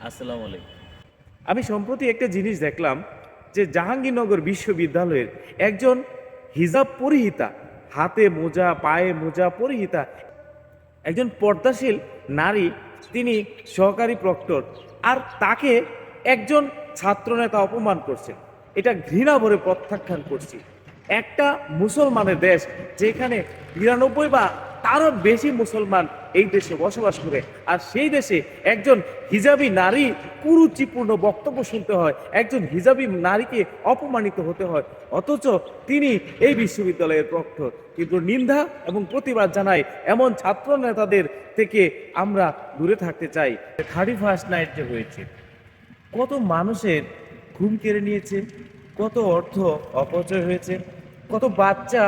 আসসালামু আলাইকুম। আমি সম্প্রতি একটা জিনিস দেখলাম যে জাহাঙ্গীরনগর বিশ্ববিদ্যালয়ের একজন হিজাব পরিহিতা, হাতে মোজা পায়ে মোজা পরিহিতা একজন পর্দাশীল নারী, তিনি সহকারী প্রক্টর, আর তাকে একজন ছাত্রনেতা অপমান করছে। এটা ঘৃণা ভরে প্রত্যাখ্যান করছি। একটা মুসলমানের দেশ, যেখানে ৯২ বা তারও বেশি মুসলমান এই দেশে বসবাস করে, আর সেই দেশে একজন হিজাবি নারী কুরুচিপূর্ণ বক্তব্য শুনতে হয়, একজন হিজাবি নারীকে অপমানিত হতে হয়, অথচ তিনি এই বিশ্ববিদ্যালয়ের প্রক্টর। কিন্তু নিন্দা এবং প্রতিবাদ জানাই এমন ছাত্র নেতাদের থেকে আমরা দূরে থাকতে চাই। 31st নাইট যে হয়েছে, কত মানুষের ঘুম কেড়ে নিয়েছে, কত অর্থ অপচয় হয়েছে, কত বাচ্চা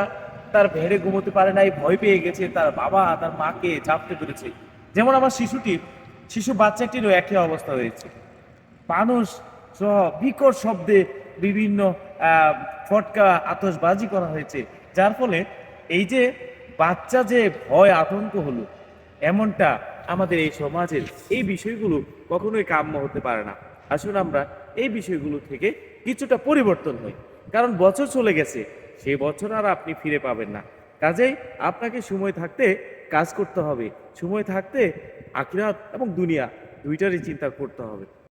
তার ভেড়ে ঘুমোতে পারে নাই, ভয় পেয়ে গেছে, তার বাবা তার মাকে চাপতে পেরেছে। যেমন আমার শিশু বাচ্চাটিরও একই অবস্থা হয়েছে। মানুষ সহ বিকট শব্দে বিভিন্ন ফটকা আতশবাজি করা হয়েছে, যার ফলে এই যে বাচ্চা যে ভয় আতঙ্ক হলো, এমনটা আমাদের এই সমাজের এই বিষয়গুলো কখনোই কাম্য হতে পারে না। আসুন আমরা এই বিষয়গুলো থেকে কিছুটা পরিবর্তন হই, কারণ বছর চলে গেছে, সেই বছর আর আপনি ফিরে পাবেন না। কাজেই আপনাকে সময় থাকতে কাজ করতে হবে, সময় থাকতে আখিরাত এবং দুনিয়া দুইটারই চিন্তা করতে হবে।